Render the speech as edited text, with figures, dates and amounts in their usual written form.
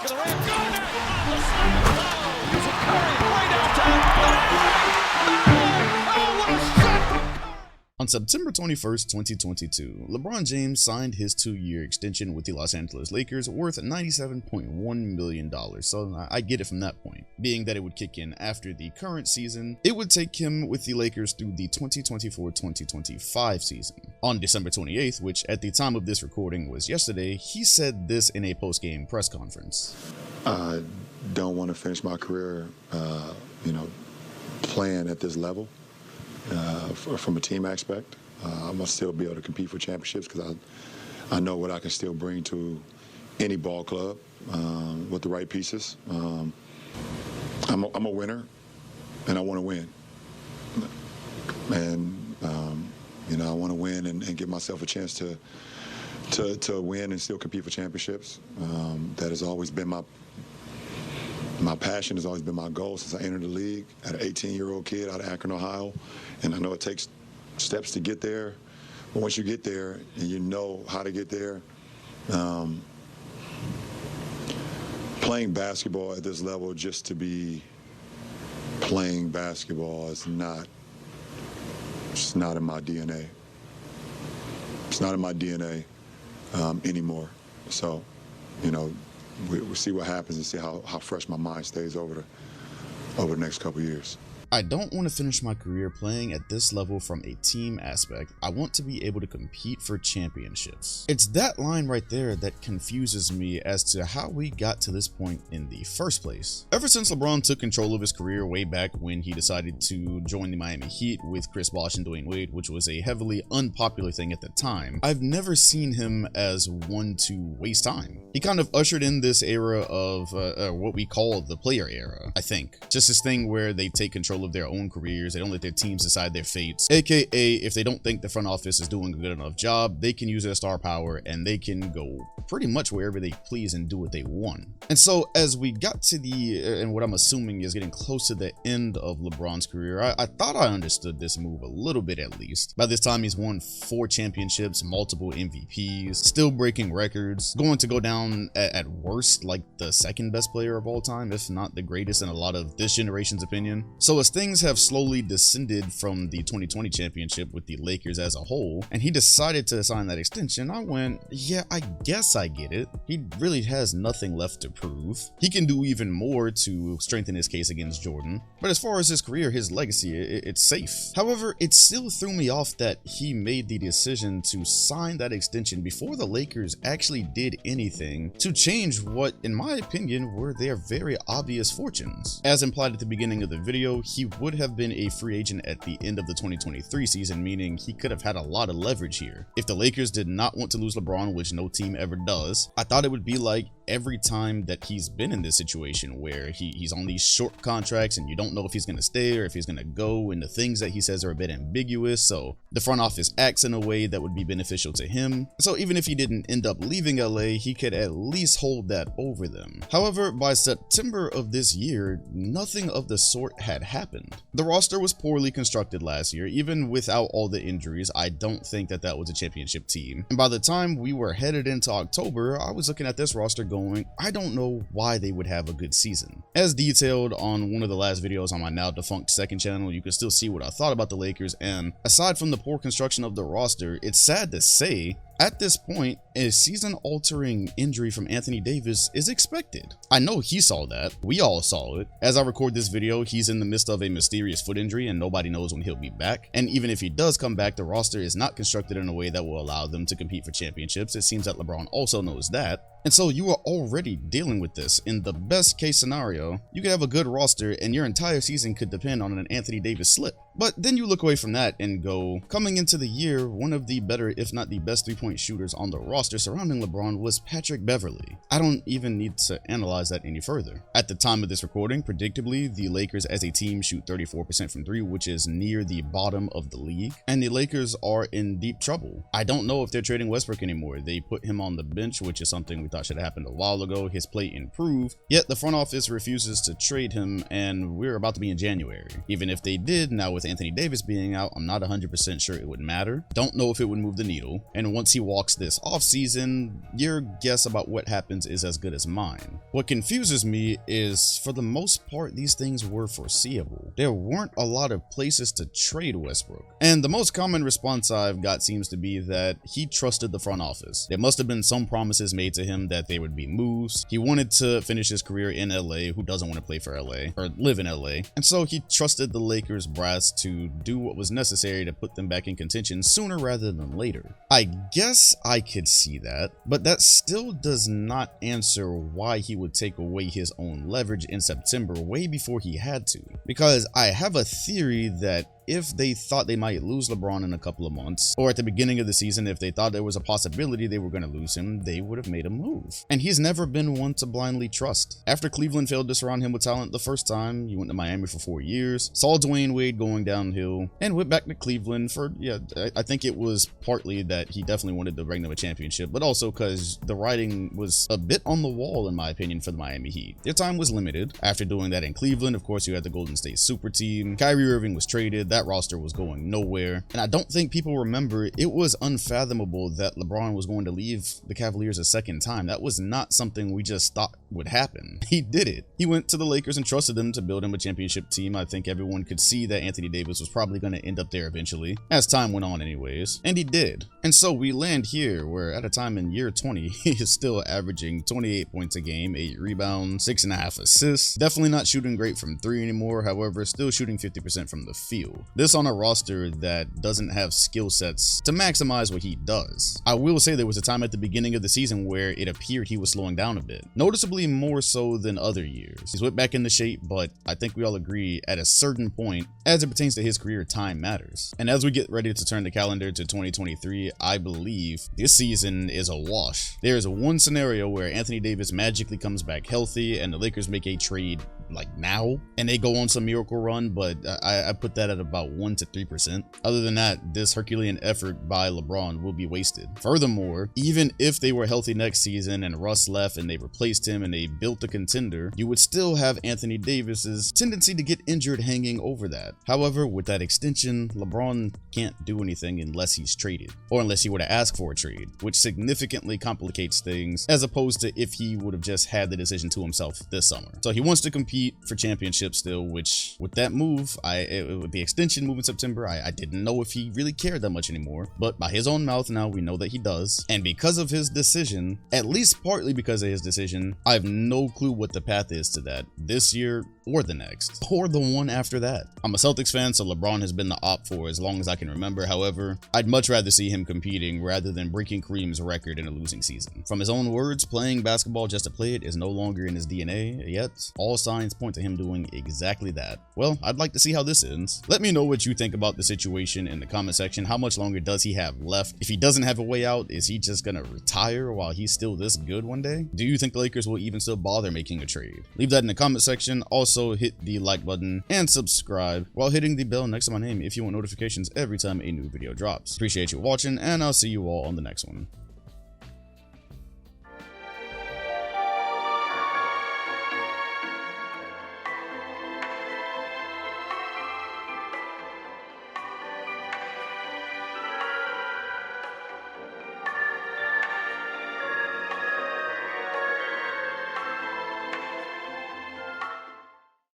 of the rim. Got it! Oh, the slam! Oh, here's a Curry way downtown. Oh, what a shot from Curry! On September 21st, 2022, LeBron James signed his 2-year extension with the Los Angeles Lakers worth $97.1 million, so I get it from that point. Being that it would kick in after the current season, it would take him with the Lakers through the 2024-2025 season. On December 28th, which at the time of this recording was yesterday, he said this in a post-game press conference. I don't want to finish my career, playing at this level. From a team aspect, I'm gonna still be able to compete for championships because I know what I can still bring to any ball club with the right pieces. I'm a winner, and I want to win. And I want to win and give myself a chance to win and still compete for championships. That has always been my passion, has always been my goal since I entered the league as an 18-year-old kid out of Akron, Ohio. And I know it takes steps to get there, but once you get there and you know how to get there, playing basketball at this level just to be playing basketball is not in my DNA. It's not in my DNA anymore. So, we'll see what happens and see how fresh my mind stays over the next couple of years. I don't want to finish my career playing at this level from a team aspect. I want to be able to compete for championships. It's that line right there that confuses me as to how we got to this point in the first place. Ever since LeBron took control of his career way back when he decided to join the Miami Heat with Chris Bosh and Dwayne Wade, which was a heavily unpopular thing at the time, I've never seen him as one to waste time. He kind of ushered in this era of what we call the player era, I think. Just this thing where they take control of their own careers, they don't let their teams decide their fates, aka if they don't think the front office is doing a good enough job, they can use their star power and they can go pretty much wherever they please and do what they want. And so as we got to and what I'm assuming is getting close to the end of LeBron's career, I thought I understood this move a little bit at least. By this time he's won 4 championships, multiple MVPs, still breaking records, going to go down at worst like the second best player of all time, if not the greatest in a lot of this generation's opinion. So as things have slowly descended from the 2020 championship with the Lakers as a whole, and he decided to sign that extension, I went, yeah, I guess I get it. He really has nothing left to prove. He can do even more to strengthen his case against Jordan, but as far as his career, his legacy, it's safe. However, it still threw me off that he made the decision to sign that extension before the Lakers actually did anything to change what, in my opinion, were their very obvious fortunes. As implied at the beginning of the video, he would have been a free agent at the end of the 2023 season, meaning he could have had a lot of leverage here. If the Lakers did not want to lose LeBron, which no team ever does, I thought it would be like every time that he's been in this situation where he's on these short contracts and you don't know if he's going to stay or if he's going to go, and the things that he says are a bit ambiguous, so the front office acts in a way that would be beneficial to him. So even if he didn't end up leaving LA, he could at least hold that over them. However, by September of this year, nothing of the sort had happened. The roster was poorly constructed last year. Even without all the injuries, I don't think that was a championship team. And by the time we were headed into October, I was looking at this roster going, I don't know why they would have a good season. As detailed on one of the last videos on my now defunct second channel, you can still see what I thought about the Lakers, and aside from the poor construction of the roster, it's sad to say, at this point, a season-altering injury from Anthony Davis is expected. I know he saw that. We all saw it. As I record this video, he's in the midst of a mysterious foot injury and nobody knows when he'll be back. And even if he does come back, the roster is not constructed in a way that will allow them to compete for championships. It seems that LeBron also knows that. And so you are already dealing with this. In the best case scenario, you could have a good roster and your entire season could depend on an Anthony Davis slip. But then you look away from that and go, coming into the year, one of the better, if not the best three-point shooters on the roster surrounding LeBron was Patrick Beverley. I don't even need to analyze that any further. At the time of this recording, predictably, the Lakers as a team shoot 34% from 3, which is near the bottom of the league, and the Lakers are in deep trouble. I don't know if they're trading Westbrook anymore. They put him on the bench, which is something we thought should have happened a while ago. His play improved, yet the front office refuses to trade him, and we're about to be in January. Even if they did, now with with Anthony Davis being out, I'm not 100% sure it would matter. Don't know if it would move the needle. And once he walks this offseason, your guess about what happens is as good as mine. What confuses me is, for the most part, these things were foreseeable. There weren't a lot of places to trade Westbrook. And the most common response I've got seems to be that he trusted the front office. There must have been some promises made to him that there would be moves. He wanted to finish his career in LA. Who doesn't want to play for LA or live in LA? And so he trusted the Lakers brass to do what was necessary to put them back in contention sooner rather than later. I guess I could see that, but that still does not answer why he would take away his own leverage in September way before he had to. Because I have a theory that if they thought they might lose LeBron in a couple of months, or at the beginning of the season, if they thought there was a possibility they were going to lose him, they would have made a move. And he's never been one to blindly trust. After Cleveland failed to surround him with talent the first time, he went to Miami for 4 years, saw Dwayne Wade going downhill, and went back to Cleveland for, I think it was partly that he definitely wanted to bring them a championship, but also because the writing was a bit on the wall, in my opinion, for the Miami Heat. Their time was limited. After doing that in Cleveland, of course, you had the Golden State super team. Kyrie Irving was traded. That roster was going nowhere. And I don't think people remember, it was unfathomable that LeBron was going to leave the Cavaliers a second time. That was not something we just thought would happen. He did it. He went to the Lakers and trusted them to build him a championship team. I think everyone could see that Anthony Davis was probably going to end up there eventually, as time went on anyways. And he did. And so we land here, where at a time in year 20, he is still averaging 28 points a game, 8 rebounds, 6.5 assists. Definitely not shooting great from 3 anymore. However, still shooting 50% from the field. This on a roster that doesn't have skill sets to maximize what he does. I will say there was a time at the beginning of the season where it appeared he was slowing down a bit, noticeably more so than other years. He's went back into shape, but I think we all agree at a certain point, as it pertains to his career, time matters. And as we get ready to turn the calendar to 2023, I believe this season is a wash. There is one scenario where Anthony Davis magically comes back healthy and the Lakers make a trade like now and they go on some miracle run, but I put that at about 1 to 3%. Other than that, this Herculean effort by LeBron will be wasted. Furthermore, even if they were healthy next season and Russ left and they replaced him and they built a contender, you would still have Anthony Davis's tendency to get injured hanging over that. However, with that extension, LeBron can't do anything unless he's traded, or unless he were to ask for a trade, which significantly complicates things as opposed to if he would have just had the decision to himself this summer. So he wants to compete for championships still, which with that move, with the extension move in September, I didn't know if he really cared that much anymore, but by his own mouth now we know that he does. And because of his decision, at least partly because of his decision, I have no clue what the path is to that this year or the next, or the one after that. I'm a Celtics fan, so LeBron has been the op for as long as I can remember. However, I'd much rather see him competing rather than breaking Kareem's record in a losing season. From his own words, playing basketball just to play it is no longer in his DNA, yet all signs point to him doing exactly that. Well, I'd like to see how this ends. Let me know what you think about the situation in the comment section. How much longer does he have left? If he doesn't have a way out, is he just gonna retire while he's still this good one day? Do you think the Lakers will even still bother making a trade? Leave that in the comment section. Also, hit the like button and subscribe while hitting the bell next to my name if you want notifications every time a new video drops. Appreciate you watching, and I'll see you all on the next one.